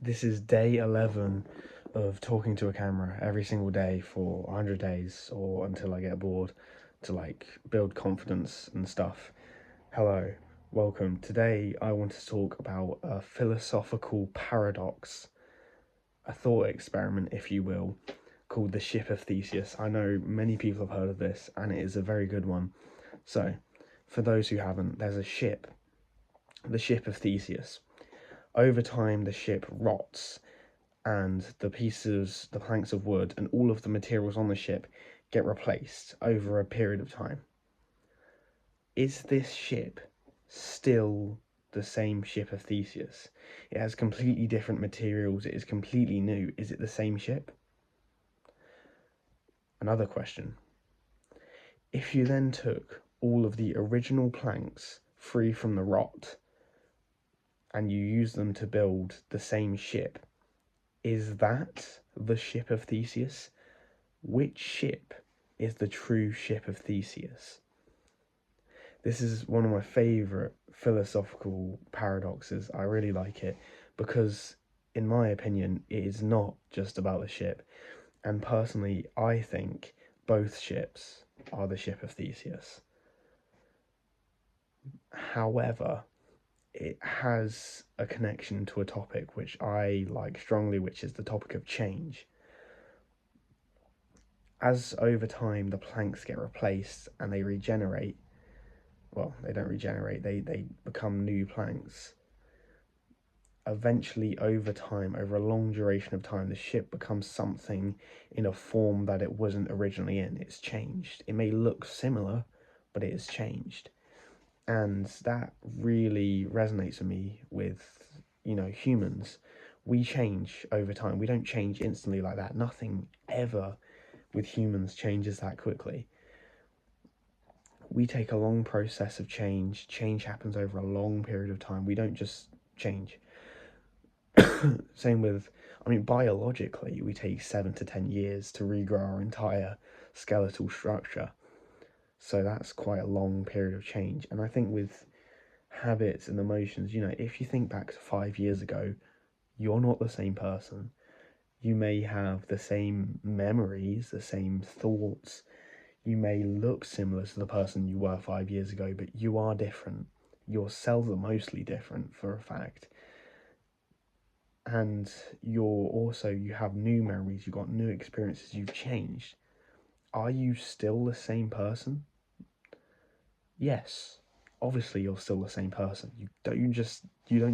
This is day 11 of talking to a camera every single day for 100 days or until I get bored to build confidence and stuff. Hello, welcome. Today I want to talk about a philosophical paradox, a thought experiment, if you will, called the ship of Theseus. I know many people have heard of this and it is a very good one. So, for those who haven't, there's a ship, the ship of Theseus. Over time, the ship rots and the planks of wood, and all of the materials on the ship get replaced over a period of time. Is this ship still the same ship of Theseus? It has completely different materials, it is completely new. Is it the same ship? Another question. If you then took all of the original planks free from the rot and you use them to build the same ship, is that the ship of Theseus? Which ship is the true ship of Theseus? This is one of my favourite philosophical paradoxes. I really like it because, in my opinion, it is not just about the ship. And personally, I think both ships are the ship of Theseus. However, it has a connection to a topic which I like strongly, which is the topic of change. As over time the planks get replaced and they regenerate, well, they don't regenerate, they become new planks. Eventually, over time, over a long duration of time, the ship becomes something in a form that it wasn't originally in. It's changed. It may look similar, but it has changed. And that really resonates with me with, humans. We change over time. We don't change instantly like that. Nothing ever with humans changes that quickly. We take a long process of change. Change happens over a long period of time. We don't just change. Same with, biologically, we take 7 to 10 years to regrow our entire skeletal structure. So that's quite a long period of change. And I think with habits and emotions, if you think back to 5 years ago, you're not the same person. You may have the same memories, the same thoughts. You may look similar to the person you were 5 years ago, but you are different. Your cells are mostly different, for a fact. And you have new memories, you've got new experiences, you've changed. Are you still the same person? Yes, obviously you're still the same person. You don't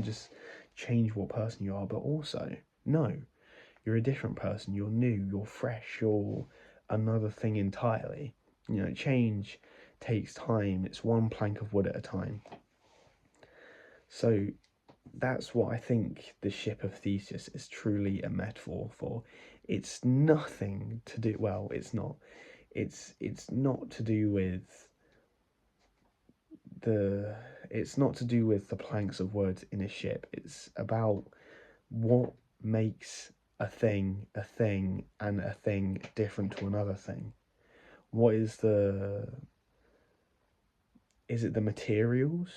just change what person you are, but also, no, you're a different person. You're new, you're fresh, you're another thing entirely. Change takes time. It's one plank of wood at a time. So that's what I think the ship of Theseus is truly a metaphor for. It's nothing to do, well, it's not. It's not to do with the planks of wood in a ship. It's about what makes a thing and a thing different to another thing. Is it the materials?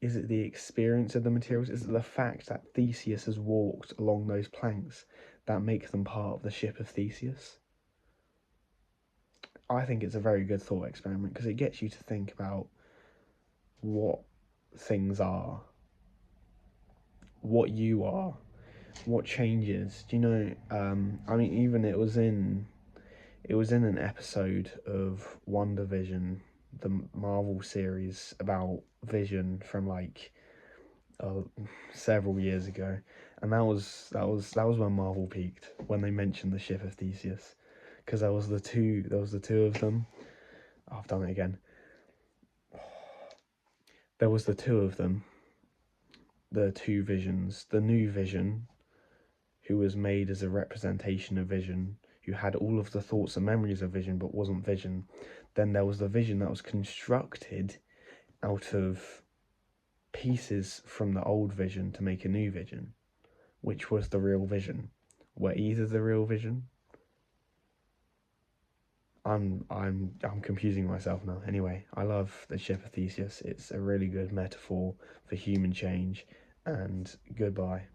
Is it the experience of the materials? Is it the fact that Theseus has walked along those planks that make them part of the ship of Theseus? I think it's a very good thought experiment because it gets you to think about what things are, what you are, what changes. Even it was in an episode of WandaVision, the Marvel series about Vision from several years ago, and that was when Marvel peaked, when they mentioned the ship of Theseus, because there was the two of them. Oh, I've done it again. There was the two of them, the two visions, the new Vision, who was made as a representation of Vision, who had all of the thoughts and memories of Vision but wasn't Vision. Then there was the Vision that was constructed out of pieces from the old Vision to make a new Vision, which was the real Vision. Were either the real Vision? I'm confusing myself now. Anyway, I love the ship of Theseus. It's a really good metaphor for human change, and goodbye.